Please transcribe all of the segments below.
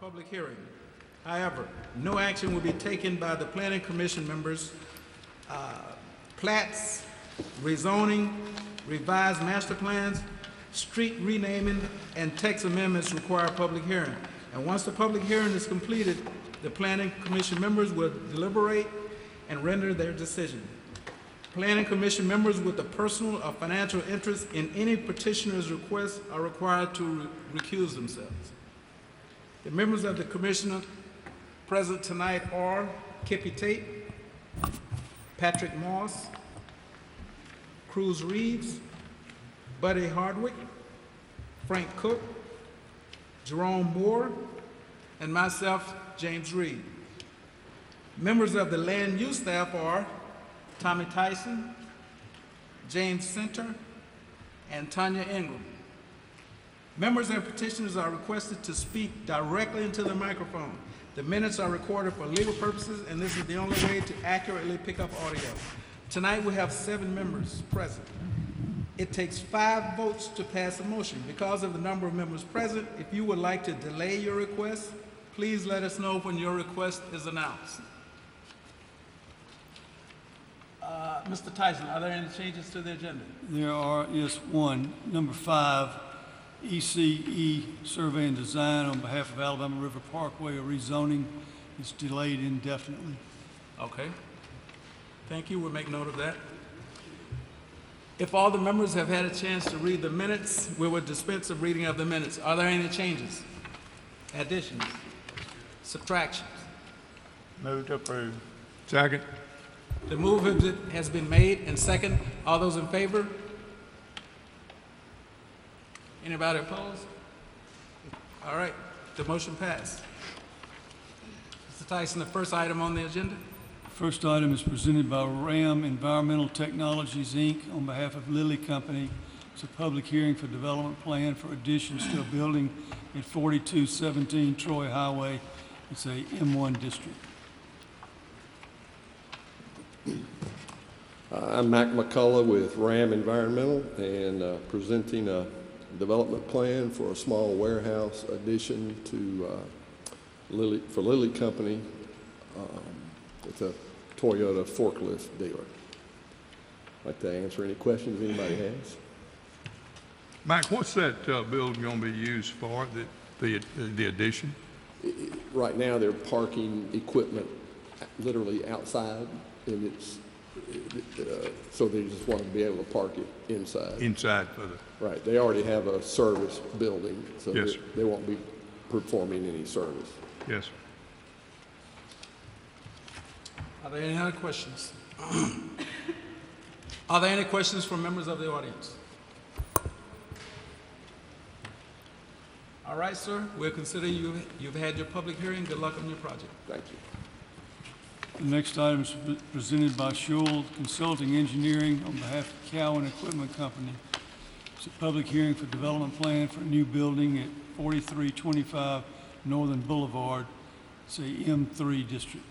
public hearing. However, no action will be taken by the Planning Commission members. Plats, rezoning, revised master plans, street renaming, and text amendments require public hearing. And once the public hearing is completed, the Planning Commission members will deliberate and render their decision. Planning Commission members with a personal or financial interest in any petitioner's request are required to recuse themselves. The members of the Commission present tonight are Kippy Tate, Patrick Moss, Cruz Reeves, Buddy Hardwick, Frank Cook, Jerome Moore, and myself, James Reed. Members of the land use staff are Tommy Tyson, James Center, and Tanya Ingram. Members and petitioners are requested to speak directly into the microphone. The minutes are recorded for legal purposes, and this is the only way to accurately pick up audio. Tonight we have 7 members present. It takes 5 votes to pass a motion. Because of the number of members present, if you would like to delay your request, please let us know when your request is announced. Mr. Tyson, are there any changes to the agenda? There are, yes, one. Number 5, ECE Survey and Design on behalf of Alabama River Parkway, a rezoning is delayed indefinitely. Okay. Thank you. We'll make note of that. If all the members have had a chance to read the minutes, we will dispense of reading of the minutes. Are there any changes, additions, subtractions? Move to approve. Second. The move has been made and second. All those in favor? Anybody opposed? All right, the motion passed. Mr. Tyson, the first item on the agenda? First item is presented by RAM Environmental Technologies, Inc. on behalf of Lilly Company. It's a public hearing for development plan for additions to a building at 4217 Troy Highway. It's a M1 district. I'm Mac McCullough with RAM Environmental and presenting a development plan for a small warehouse addition to Lilly Company. It's a Toyota forklift dealer. I'd like to answer any questions anybody has. Mike, what's that building going to be used for, the addition? Right now, they're parking equipment literally outside, and it's so they just want to be able to park it inside. Inside for the... Right. They already have a service building, so Yes. they won't be performing any service. Yes, sir. Are there any other questions? Are there any questions from members of the audience? All right, sir. We'll consider you've had your public hearing. Good luck on your project. Thank you. The next item is presented by Schul Consulting Engineering on behalf of Cowan Equipment Company. It's a public hearing for development plan for a new building at 4325 Northern Boulevard. It's a M3 district.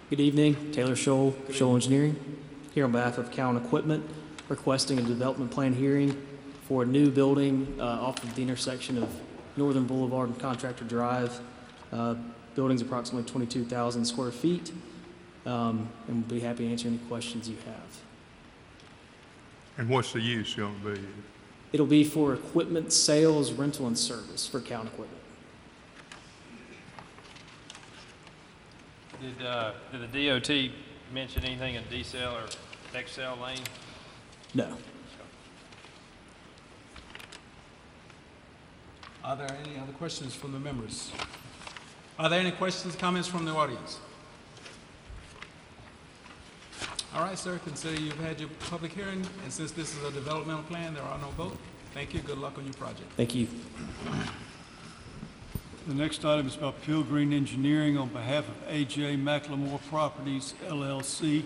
Good evening, Taylor Scholl, Scholl Engineering, here on behalf of Cowan Equipment, requesting a development plan hearing for a new building off of the intersection of Northern Boulevard and Contractor Drive. Building's approximately 22,000 square feet, and we'll be happy to answer any questions you have. And what's the use going to be? It'll be for equipment sales, rental, and service for Cowan Equipment. Did the DOT mention anything in D-cell or X-cell lane? No. Are there any other questions from the members? Are there any questions, comments from the audience? All right, sir, consider you've had your public hearing, and since this is a developmental plan, there are no votes. Thank you. Good luck on your project. Thank you. The next item is by Pilgreen Engineering on behalf of A.J. McLemore Properties, LLC.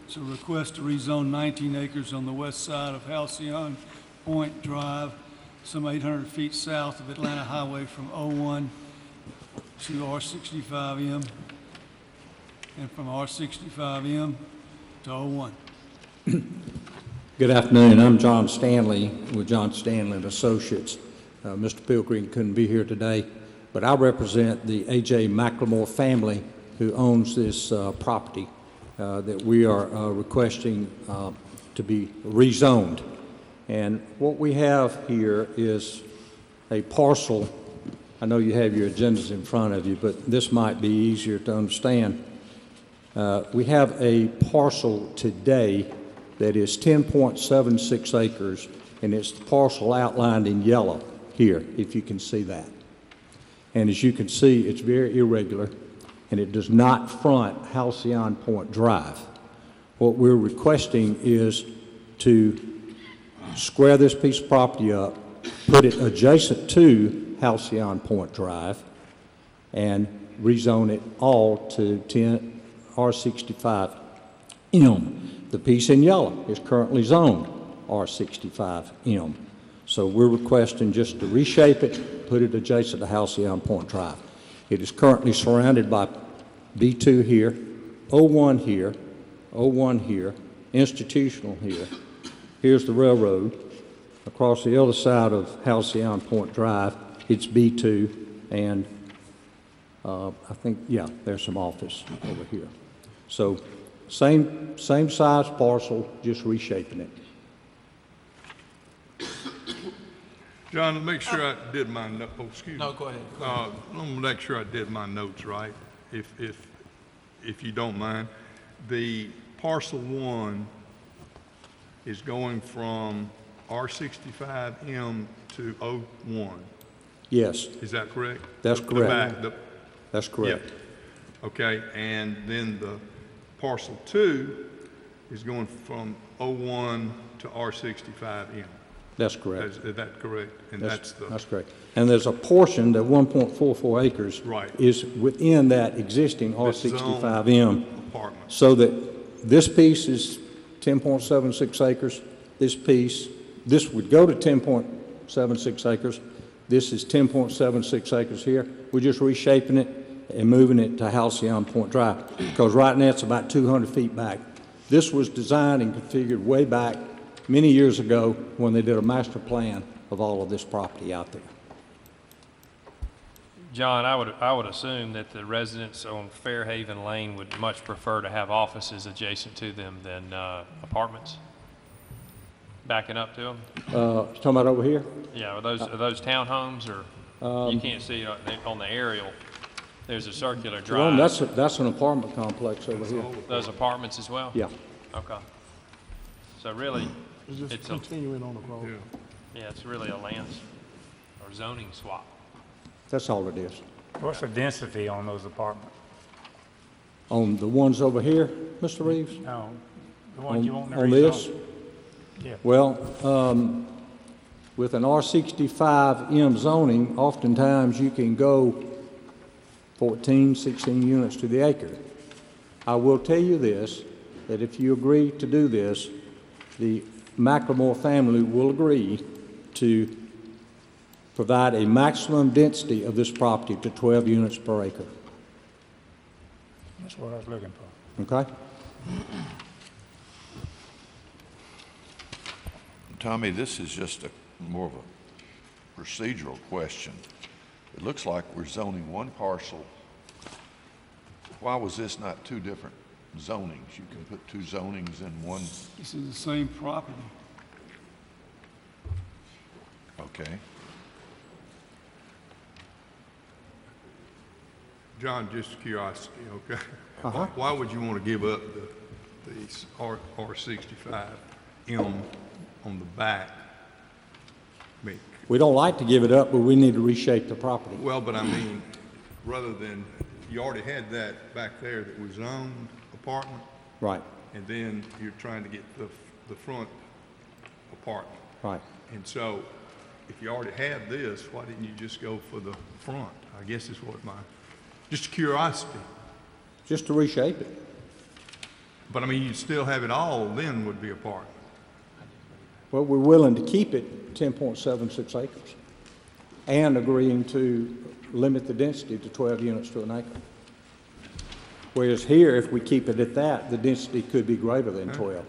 It's a request to rezone 19 acres on the west side of Halcyon Point Drive, some 800 feet south of Atlanta Highway from 01 to R65M and from R65M to 01. Good afternoon. I'm John Stanley with John Stanley and Associates. Mr. Pilgrim couldn't be here today, but I represent the A.J. McLemore family who owns this property that we are requesting to be rezoned. And what we have here is a parcel. I know you have your agendas in front of you, but this might be easier to understand. We have a parcel today that is 10.76 acres, and it's the parcel outlined in yellow here, if you can see that. And as you can see, it's very irregular, and it does not front Halcyon Point Drive. What we're requesting is to square this piece of property up, put it adjacent to Halcyon Point Drive, and rezone it all to 10 R65M. The piece in yellow is currently zoned R65M. So we're requesting just to reshape it, put it adjacent to Halcyon Point Drive. It is currently surrounded by B2 here, O1 here, O1 here, institutional here. Here's the railroad. Across the other side of Halcyon Point Drive, it's B2, and I think, yeah, there's some office over here. So same size parcel, just reshaping it. John, make sure I did my, excuse me. No, go ahead. I'm gonna make sure I did my notes right, if you don't mind. The parcel 1 is going from R65M to O1. Yes, Is that correct? That's The correct. back, that's correct. yeah. Okay, and then the parcel 2 is going from O1 to R65M. That's correct. Is that correct? And that's the, That's correct. And there's a portion, that 1.44 acres. Right. Is within that existing R65M, apartment. so that this piece is 10.76 acres, this piece, this would go to 10.76 acres, this is 10.76 acres here. We're just reshaping it and moving it to Halcyon Point Drive, because right now it's about 200 feet back. This was designed and configured way back many years ago when they did a master plan of all of this property out there. John, I would assume that the residents on Fairhaven Lane would much prefer to have offices adjacent to them than apartments backing up to them. Talking about over here? Yeah, are those townhomes, or you can't see it on the aerial? There's a circular Well, drive. that's an apartment complex over here. Those apartments as well? Yeah. Okay. So really, it's a, Continuing on the road. yeah, it's really a land or zoning swap. That's all it is. What's the density on those apartments? On the ones over here, Mr. Reeves? No, the ones you want to rezone? On this? Yeah. Well, with an R65M zoning, oftentimes you can go 14, 16 units to the acre. I will tell you this, that if you agree to do this, the McLemore family will agree to provide a maximum density of this property to 12 units per acre. That's what I was looking for. Okay? Tommy, this is just more of a procedural question. It looks like we're zoning one parcel. Why was this not two different zonings? You can put two zonings in one. This is the same property. Okay. John, just curiosity, okay? Uh-huh. Why would you want to give up the R65M on the back? I mean, We don't like to give it up, but we need to reshape the property. well, but I mean, rather than, you already had that back there that was zoned apartment, Right, and then you're trying to get the front apartment. right. And so, if you already had this, why didn't you just go for the front? I guess is what just curiosity. Just to reshape it. But I mean, you'd still have it all, then would be apartment. Well, we're willing to keep it 10.76 acres and agreeing to limit the density to 12 units to an acre. Whereas here, if we keep it at that, the density could be greater than 12.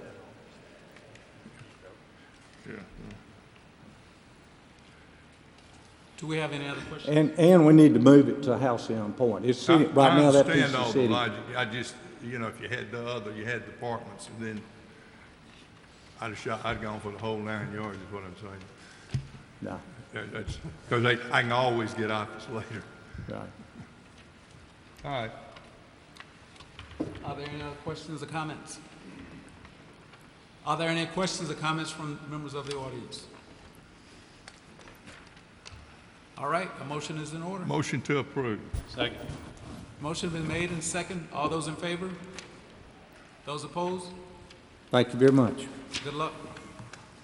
Do we have any other questions? And we need to move it to Halcyon Point. It's sitting, right now, that piece I is understand all the sitting. logic. I just, you know, if you had the other, you had the apartments, and then I'd gone for the whole 9 yards, is what I'm saying. No, That's, because I can always get office later. right. All right. Are there any other questions or comments? Are there any questions or comments from members of the audience? All right, a motion is in order. Motion to approve. Second. Motion been made and second. All those in favor? Those opposed? Thank you very much. Good luck.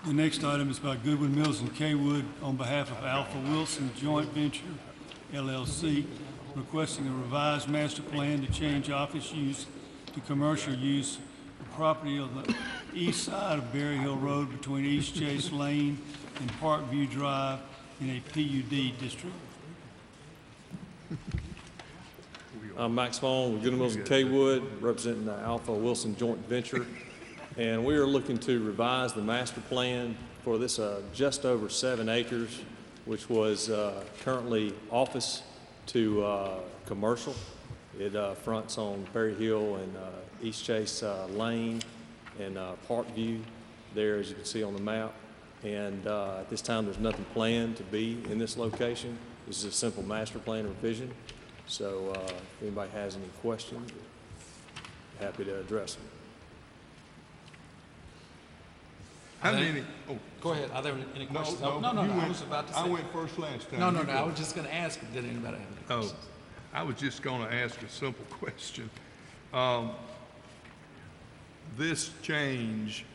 The next item is by Goodwin Mills and Kaywood on behalf of Alpha Wilson Joint Venture LLC, requesting a revised master plan to change office use to commercial use of property on the east side of Berry Hill Road between East Chase Lane and Parkview Drive in a PUD district. I'm Max Vaughn with Goodwin Mills and Kaywood, representing the Alpha Wilson Joint Venture. And we are looking to revise the master plan for this just over 7 acres, which was currently office to commercial. It fronts on Berry Hill and East Chase Lane and Parkview there, as you can see on the map. And at this time, there's nothing planned to be in this location. This is a simple master plan revision. So if anybody has any questions, happy to address them. How many, oh, Go ahead. Are there any no, questions? no. No, you I went- was about to say. I went first last time. No, You I go. was just going to ask, did anybody have any Oh, questions? I was just going to ask a simple question. This change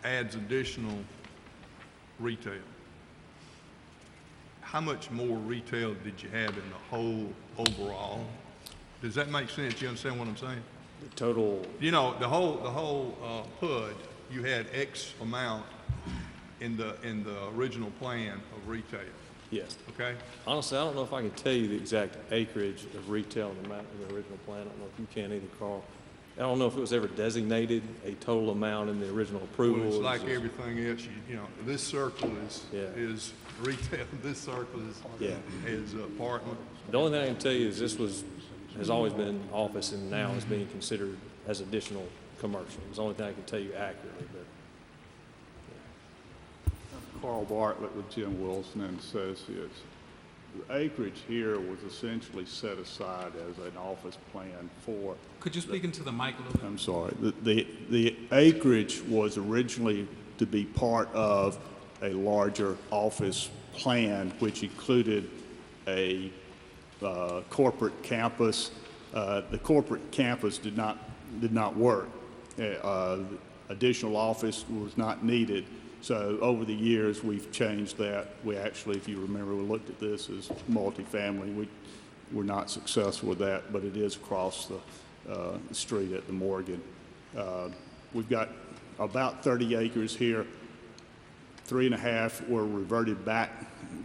adds additional retail. How much more retail did you have in the whole overall? Does that make sense? You understand what I'm saying? The total, You know, the whole PUD, you had X amount in the original plan of retail, yes. okay? Honestly, I don't know if I can tell you the exact acreage of retail in the original plan. I don't know if you can either, Carl. I don't know if it was ever designated a total amount in the original approval. Well, it's It was like just- everything else, you know, this circle Yeah. is retail, this circle Yeah. is apartment. The only thing I can tell you is this has always been office and now is being considered as additional commercial. It's the only thing I can tell you accurately, but Carl Bartlett with Jim Wilson and Associates. The acreage here was essentially set aside as an office plan for, Could you speak into the mic a little bit? I'm sorry, the acreage was originally to be part of a larger office plan, which included a corporate campus. The corporate campus did not work. Additional office was not needed. So over the years, we've changed that. We actually, if you remember, we looked at this as multifamily. We were not successful with that, but it is across the street at the Morgan. We've got about 30 acres here. 3.5 were reverted back.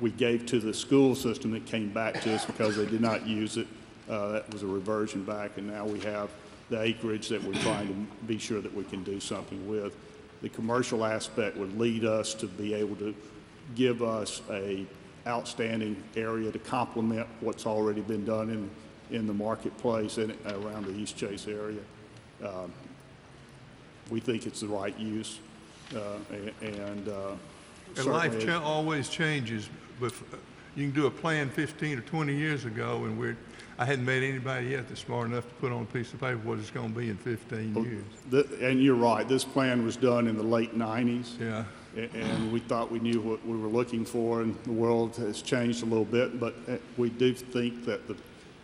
We gave to the school system that came back to us because they did not use it. That was a reversion back, and now we have the acreage that we're trying to be sure that we can do something with. The commercial aspect would lead us to be able to give us a outstanding area to complement what's already been done in the marketplace and around the East Chase area. We think it's the right use, And certainly life always changes, but you can do a plan 15 or 20 years ago, and I hadn't met anybody yet that's smart enough to put on a piece of paper what it's going to be in 15 years. And you're right, this plan was done in the late 90s. Yeah. And we thought we knew what we were looking for, and the world has changed a little bit, but we do think that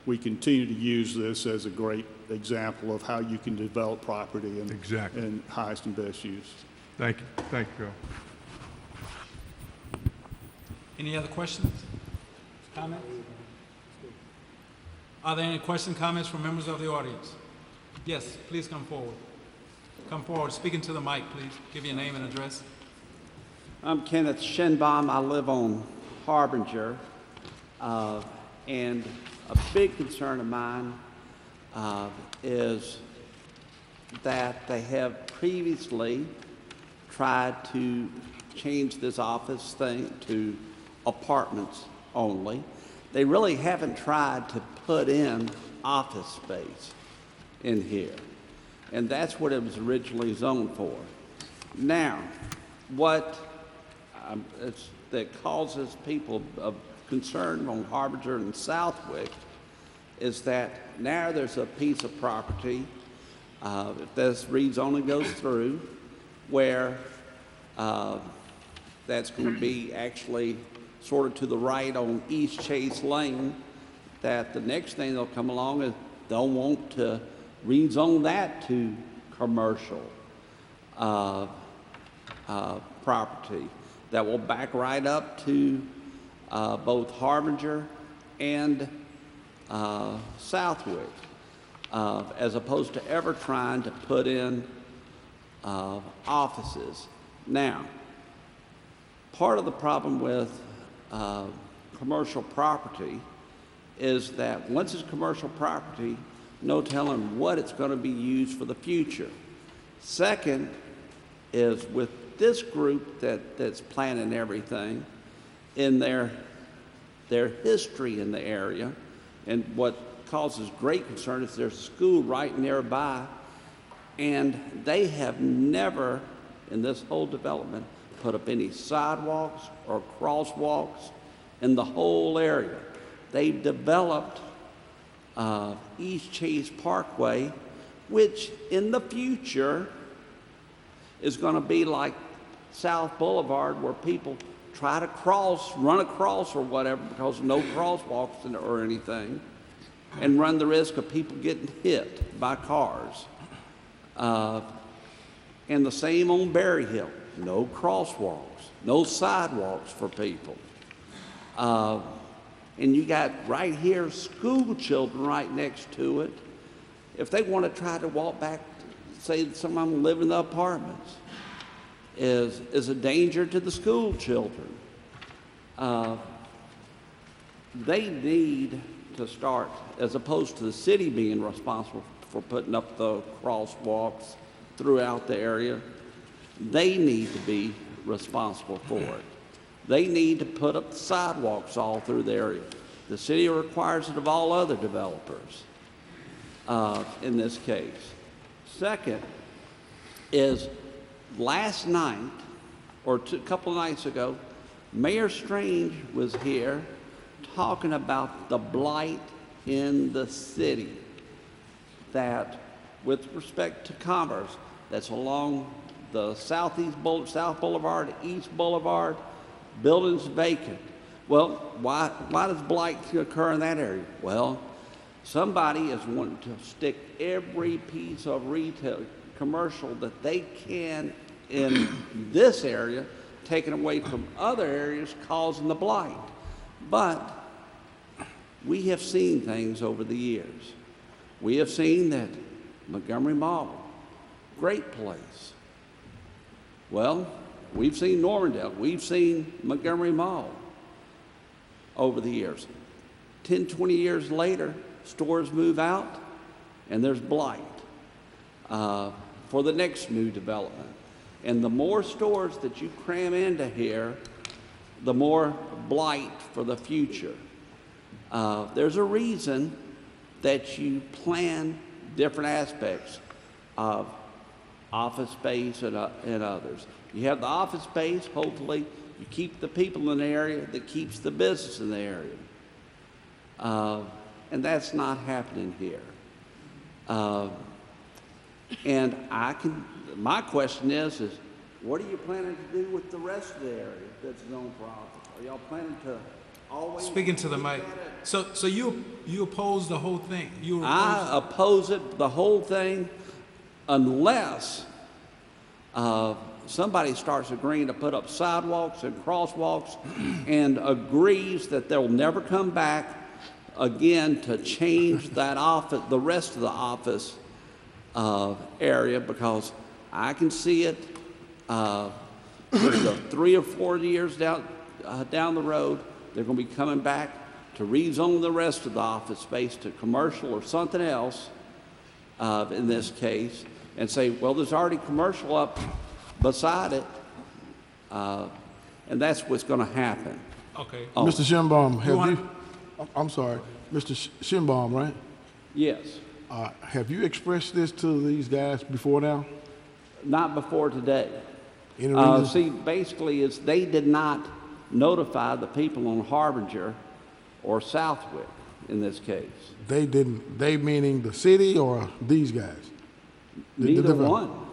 we continue to use this as a great example of how you can develop property and Exactly. and highest and best use. Thank you. Thank you, Carl. Any other questions? Comments? Are there any questions, comments from members of the audience? Yes, please come forward. Come forward, speak into the mic, please. Give your name and address. I'm Kenneth Schenbaum. I live on Harbinger. And a big concern of mine is that they have previously tried to change this office thing to apartments only. They really haven't tried to put in office space in here. And that's what it was originally zoned for. Now, what that causes people of concern on Harbinger and Southwick is that now there's a piece of property, if this rezoning goes through, where that's going to be actually sort of to the right on East Chase Lane, that the next thing they'll come along is they'll want to rezone that to commercial property that will back right up to both Harbinger and Southwick, as opposed to ever trying to put in offices. Now, part of the problem with commercial property is that once it's commercial property, no telling what it's going to be used for the future. Second is with this group that's planning everything, in their history in the area, and what causes great concern is there's a school right nearby, and they have never, in this whole development, put up any sidewalks or crosswalks in the whole area. They've developed East Chase Parkway, which in the future is going to be like South Boulevard, where people try to run across or whatever because no crosswalks or anything, and run the risk of people getting hit by cars. And the same on Berry Hill, no crosswalks, no sidewalks for people. And you got right here school children right next to it. If they want to try to walk back, say some of them live in the apartments, is a danger to the school children. They need to start, as opposed to the city being responsible for putting up the crosswalks throughout the area, they need to be responsible for it. They need to put up the sidewalks all through the area. The city requires it of all other developers in this case. Second is last night, or a couple of nights ago, Mayor Strange was here talking about the blight in the city that, with respect to commerce, that's along the South Boulevard, East Boulevard, buildings vacant. Well, why does blight occur in that area? Well, somebody is wanting to stick every piece of retail, commercial that they can in this area, taken away from other areas, causing the blight. But we have seen things over the years. We have seen that Montgomery Mall, great place. Well, we've seen Normandale, we've seen Montgomery Mall over the years. 10, 20 years later, stores move out and there's blight for the next new development. And the more stores that you cram into here, the more blight for the future. There's a reason that you plan different aspects of office space and others. You have the office space, hopefully you keep the people in the area that keeps the business in the area. And that's not happening here. And my question is what are you planning to do with the rest of the area that's zoned for office? Are y'all planning to always... Speaking to the mic. So you oppose the whole thing? I oppose it, the whole thing, unless somebody starts agreeing to put up sidewalks and crosswalks and agrees that they'll never come back again to change that office, the rest of the office area, because I can see it 3 or 4 years down the road, they're going to be coming back to rezone the rest of the office space to commercial or something else in this case, and say, well, there's already commercial up beside it, and that's what's going to happen. Okay. Oh. Mr. Shinbaum, have wanna- you, I'm sorry, Mr. Shinbaum, right? Yes, Have you expressed this to these guys before now? not before today. Any reason? See, basically, it's they did not notify the people on Harbinger or Southwick in this case. They didn't, they meaning the city or these guys? The Neither developer. one.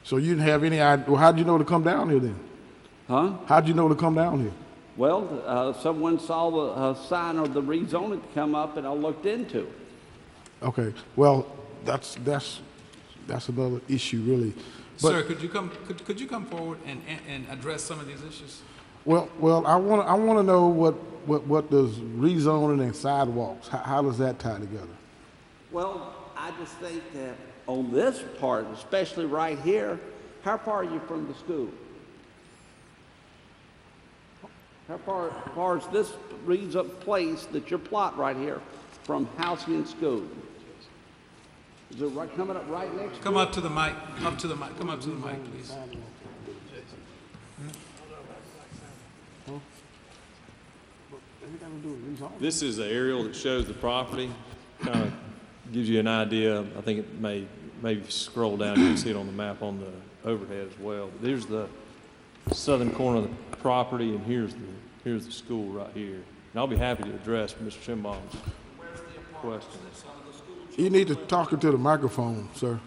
So you didn't have any idea, well, how'd you know to come down here then? Huh? How'd you know to come down here? Well, someone saw the sign of the rezoning come up, and I looked into it. Okay, well, that's another issue, really. But, Sir, could you come forward and address some of these issues? well, I wanna know what does rezoning and sidewalks, how does that tie together? Well, I just think that on this part, especially right here, how far are you from the school? How far is this place that your plot right here from house and school? Is it right, coming up right next to Come it? up to the mic, come up to the mic, please. This is the aerial that shows the property, kind of gives you an idea. I think it maybe scroll down, you can see it on the map on the overhead as well. But there's the southern corner of the property, and here's the school right here. And I'll be happy to address Mr. Schimbaum's question. You need to talk into the microphone, sir.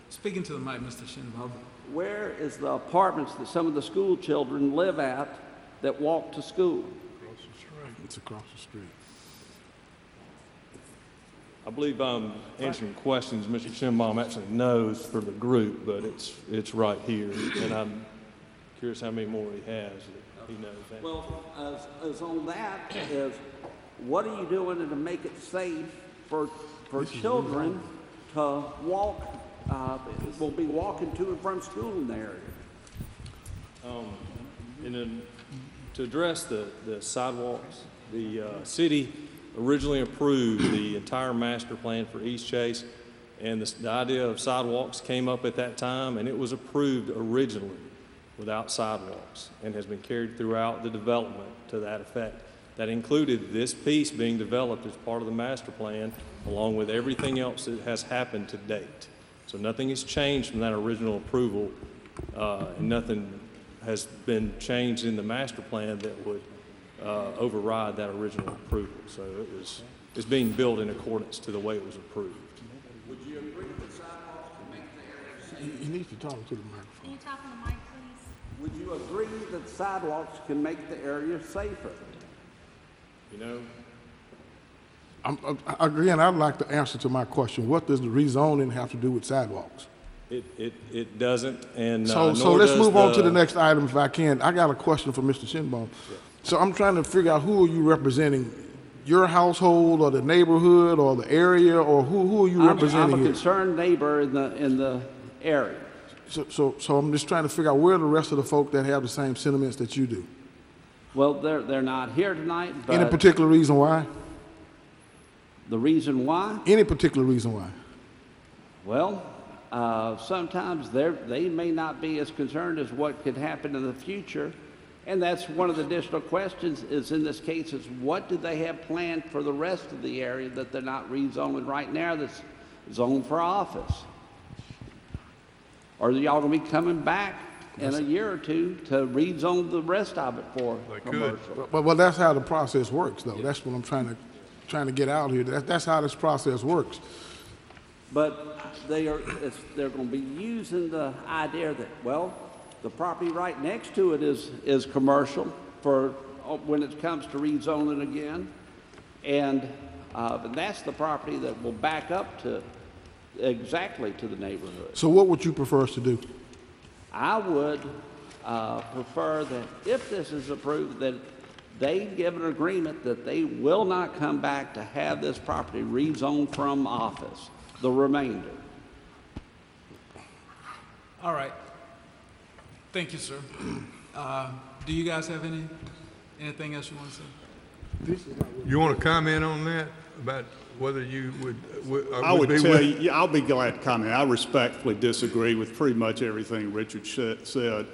Speaking to the mic, Mr. Shinbaum. Where is the apartments that some of the school children live at that walk to school? It's across the street. I believe I'm answering questions Mr. Schimbaum actually knows for the group, but it's right here. And I'm curious how many more he has that he knows. Well, as on that is, what are you doing to make it safe for children to walk, will be walking to and from school in the area? To address the sidewalks, the city originally approved the entire master plan for East Chase, and the idea of sidewalks came up at that time, and it was approved originally without sidewalks and has been carried throughout the development to that effect. That included this piece being developed as part of the master plan, along with everything else that has happened to date. So nothing has changed from that original approval, and nothing has been changed in the master plan that would override that original approval. So it's being built in accordance to the way it was approved. Would you agree that sidewalks can make the area safe? You need to talk to the microphone. Can you talk on the mic, please? Would you agree that sidewalks can make the area safer? You know, Again, I'd like to answer to my question. What does the rezoning have to do with sidewalks? it doesn't, and So nor let's does move on to the next item if I can. I got a question for Mr. Shinbaum. So I'm trying to figure out who are you representing? Your household or the neighborhood or the area, or who are you representing I'm a here? concerned neighbor in the area. So I'm just trying to figure out where are the rest of the folk that have the same sentiments that you do? Well, they're not here tonight, Any but particular reason why? the reason why? Any particular reason why? Well, sometimes they may not be as concerned as what could happen in the future. And that's one of the additional questions is in this case is what do they have planned for the rest of the area that they're not rezoning right now that's zoned for office? Or are y'all gonna be coming back in a year or two to rezone the rest of it for commercial? Well, that's how the process works, though. That's what I'm trying to get out here. That's how this process works. But they're going to be using the idea that, well, the property right next to it is commercial for when it comes to rezoning again. And that's the property that will back up to exactly to the neighborhood. So what would you prefer us to do? I would prefer that if this is approved, that they give an agreement that they will not come back to have this property rezoned from office, the remainder. All right. Thank you, sir. Do you guys have anything else you want to say? You want to comment on that, about whether you I would tell you, yeah, I'll be glad to comment. I respectfully disagree with pretty much everything Richard said.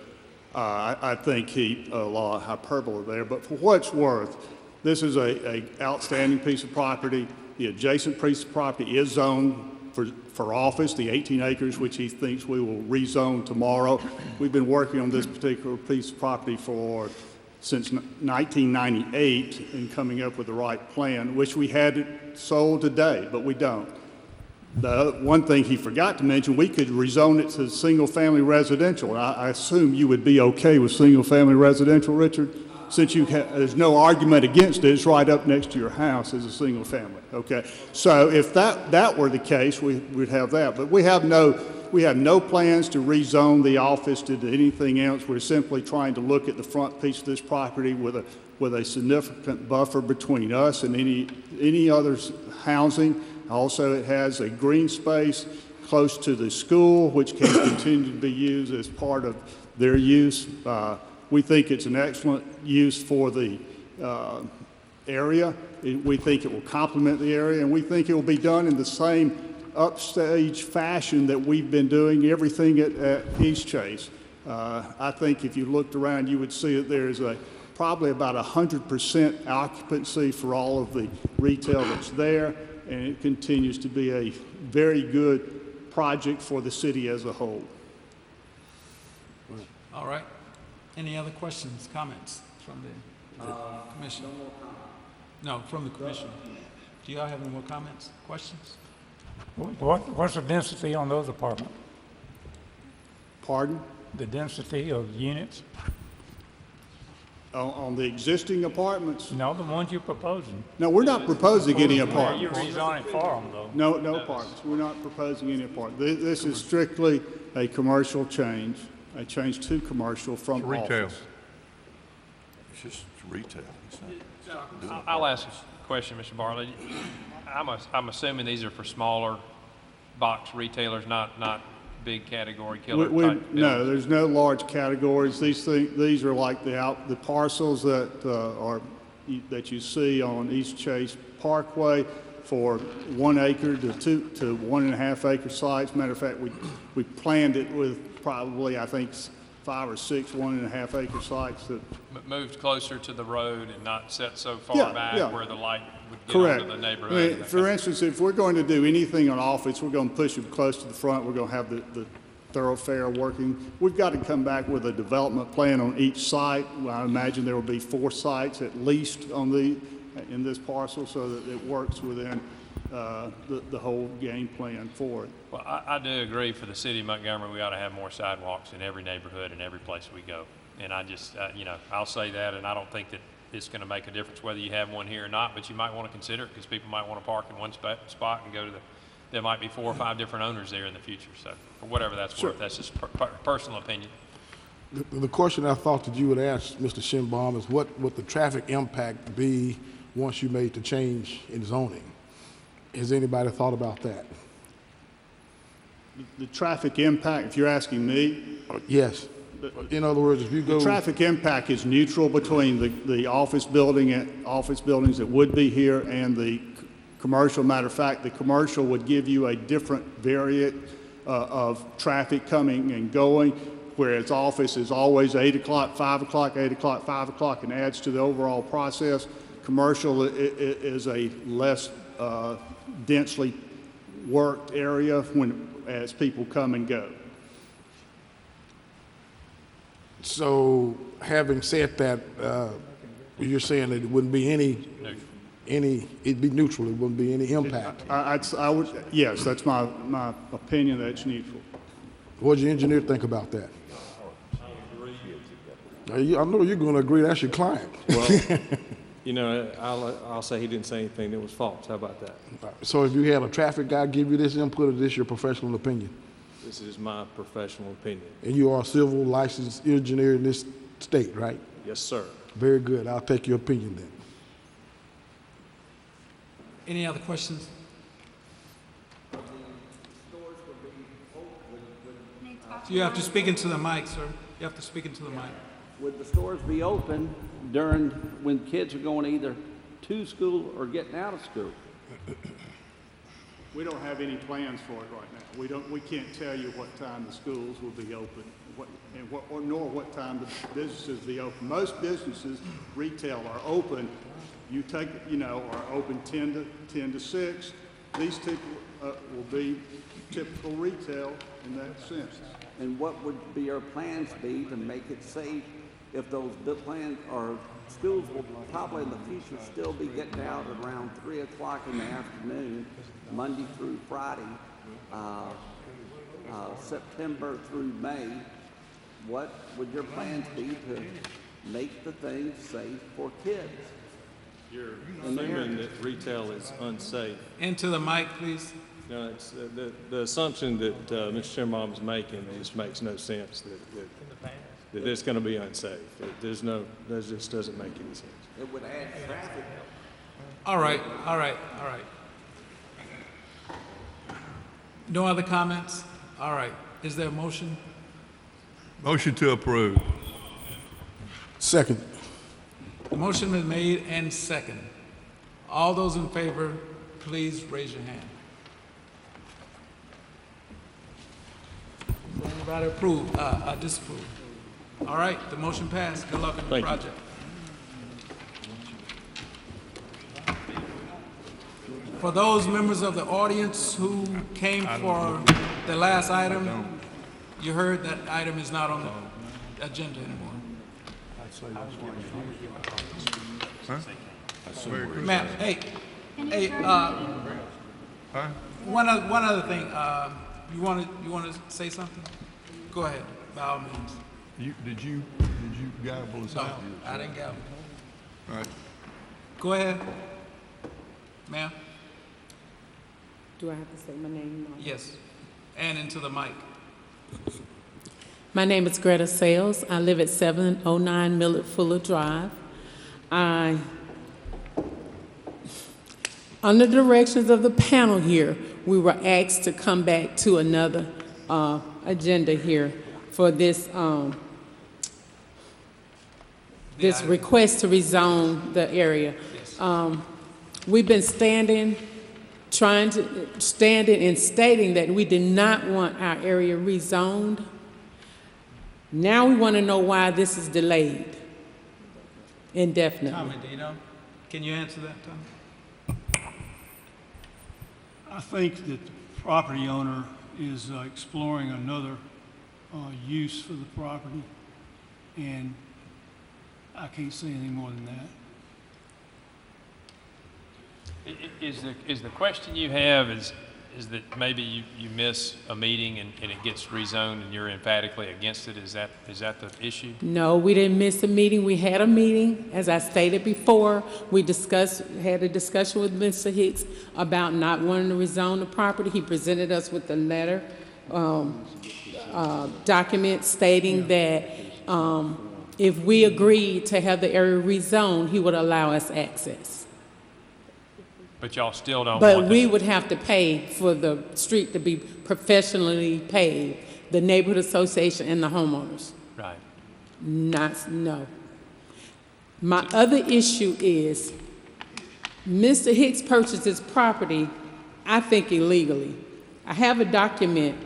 I think a lot of hyperbole there, but for what it's worth, this is a outstanding piece of property. The adjacent piece of property is zoned for office, the 18 acres, which he thinks we will rezone tomorrow. We've been working on this particular piece of property since 1998 and coming up with the right plan. Wish we had it sold today, but we don't. The one thing he forgot to mention, we could rezone it to single-family residential. I assume you would be okay with single-family residential, Richard? Since there's no argument against it, it's right up next to your house as a single family, okay? So if that were the case, we'd have that. But we have no plans to rezone the office to anything else. We're simply trying to look at the front piece of this property with a significant buffer between us and any other housing. Also, it has a green space close to the school, which can continue to be used as part of their use. We think it's an excellent use for the area. We think it will complement the area, and we think it will be done in the same upstage fashion that we've been doing everything at East Chase. I think if you looked around, you would see that there's probably about 100% occupancy for all of the retail that's there, and it continues to be a very good project for the city as a whole. All right. Any other questions, comments from the commission? No, from the commission. Do y'all have any more comments, questions? What's the density on those apartments? Pardon? The density of units? On the existing apartments? No, the ones you're proposing. No, we're not proposing any apartments. You're rezoning for them, though. No apartments. We're not proposing any apartments. This is strictly a commercial change, a change to commercial from It's retail. office. It's just retail. It's not- I'll ask a question, Mr. Bartley. I'm assuming these are for smaller box retailers, not big category killer type No, buildings? there's no large categories. These are like the parcels that you see on East Chase Parkway for 1 acre to 1.5 acre sites. Matter of fact, we planned it with probably, I think, 5 or 6 1.5 acre sites that. Moved closer to the road and not set so far back where the light would get Correct. onto the I neighborhood. mean, for instance, if we're going to do anything on office, we're going to push them close to the front. We're going to have the thoroughfare working. We've got to come back with a development plan on each site. I imagine there will be 4 sites at least in this parcel so that it works within the whole game plan for it. Well, I do agree for the city of Montgomery, we ought to have more sidewalks in every neighborhood and every place we go. And I just, I'll say that, and I don't think that it's going to make a difference whether you have one here or not, but you might want to consider it because people might want to park in one spot and go to there might be 4 or 5 different owners there in the future. So for whatever that's worth, that's just personal opinion. The question I thought that you would ask, Mr. Shinbaum, is what would the traffic impact be once you made the change in zoning? Has anybody thought about that? The traffic impact, if you're asking me, Yes. In other words, if you go. the traffic impact is neutral between the office buildings that would be here and the commercial. Matter of fact, the commercial would give you a different variant of traffic coming and going, whereas office is always 8 o'clock, 5 o'clock, 8 o'clock, 5 o'clock, and adds to the overall process. Commercial is a less densely worked area as people come and go. So, having said that, you're saying that it wouldn't be it'd be neutral, it wouldn't be any impact. I would, yes, that's my opinion, that it's neutral. What does your engineer think about that? I know you're going to agree, that's your client. Well, I'll say he didn't say anything that was false. How about that? So if you had a traffic guy give you this input, or this your professional opinion? This is my professional opinion. And you are a civil licensed engineer in this state, right? Yes, sir. Very good. I'll take your opinion then. Any other questions? You have to speak into the mic, sir. You have to speak into the mic. Would the stores be open when kids are going either to school or getting out of school? We don't have any plans for it right now. We can't tell you what time the schools will be open, nor what time the businesses will be open. Most businesses, retail, are open. Are open 10 to 6. These two will be typical retail in that sense. And what would be your plans be to make it safe if those plans or schools will probably in the future still be getting out around 3 o'clock in the afternoon, Monday through Friday, September through May? What would your plans be to make the things safe for kids? You're assuming that retail is unsafe. Into the mic, please. No, it's, the assumption that Mr. Chairman is making just makes no sense, that it's going to be unsafe. That just doesn't make any sense. It would add traffic. All right. No other comments? All right. Is there a motion? Motion to approve. Second. The motion is made and second. All those in favor, please raise your hand. Does anybody approve, disapprove? All right, the motion passed. Good luck on the Thank you. project. For those members of the audience who came for the last item, you heard that item is not on the agenda anymore. Ma'am, hey, one other thing, you want to say something? Go ahead, by all means. Did you gavel us No, out? I didn't gavel. All right. Go ahead, ma'am. Do I have to say my name? Yes, and into the mic. My name is Greta Sales. I live at 709 Millard Fuller Drive. Under the directions of the panel here, we were asked to come back to another agenda here for this this request to rezone the area. We've been standing and stating that we did not want our area rezoned. Now we want to know why this is delayed indefinitely. Tommy, do you know? Can you answer that, Tommy? I think that the property owner is exploring another use for the property, and I can't say any more than that. Is the question you have is that maybe you miss a meeting and it gets rezoned and you're emphatically against it? Is that the issue? No, we didn't miss a meeting. We had a meeting, as I stated before. We had a discussion with Mr. Hicks about not wanting to rezone the property. He presented us with a letter, document stating that if we agreed to have the area rezoned, he would allow us access. But y'all still don't want But to. we would have to pay for the street to be professionally paved, the neighborhood association and the homeowners. Right. No. My other issue is, Mr. Hicks purchased this property, I think illegally. I have a document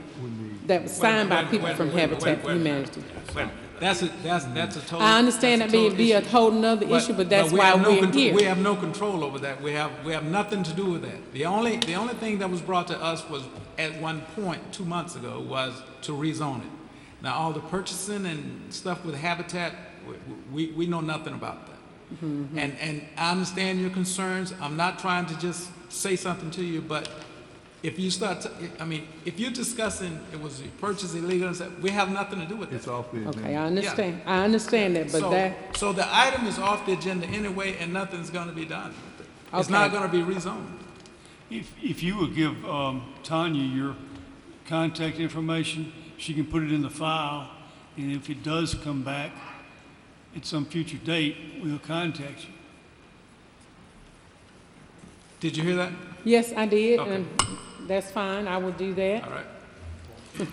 that was signed by people from Habitat for Humanity. That's a total. I understand that may be a whole nother issue, but that's why we're here. We have no control over that. We have nothing to do with that. The only thing that was brought to us was at one point 2 months ago was to rezone it. Now all the purchasing and stuff with Habitat, we know nothing about that. Mm-hmm. And I understand your concerns. I'm not trying to just say something to you, but if you if you're discussing it was purchase illegal, we have nothing to do with it. It's off the agenda. Okay, I understand. Yeah. I understand that, but So the item is off the agenda anyway, and nothing's going to be done with it. Okay. It's not going to be rezoned. If you would give Tanya your contact information, she can put it in the file, and if it does come back at some future date, we'll contact you. Did you hear that? yes, I did, Okay. and that's fine. I will do that. All right.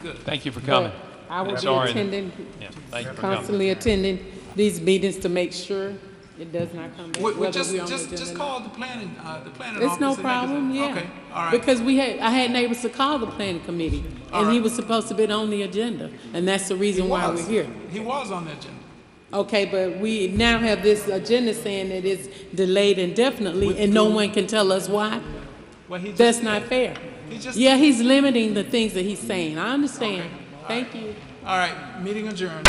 Good. Thank you for coming. I will be Sorry. attending, Yeah, thank you for coming. constantly attending these meetings to make sure It does not come back, We whether just, we on the just agenda or not. call the planning office. It's no and make it- problem, yeah. Okay, all right. Because I had neighbors to call the planning committee, and he was supposed to be on the agenda, and that's the reason why we're here. He was on the agenda. Okay, but we now have this agenda saying that it's delayed indefinitely, and no one can tell us why? Well, he just. That's not fair. He just. Yeah, he's limiting the things that he's saying. I understand. Thank you. All right, meeting adjourned.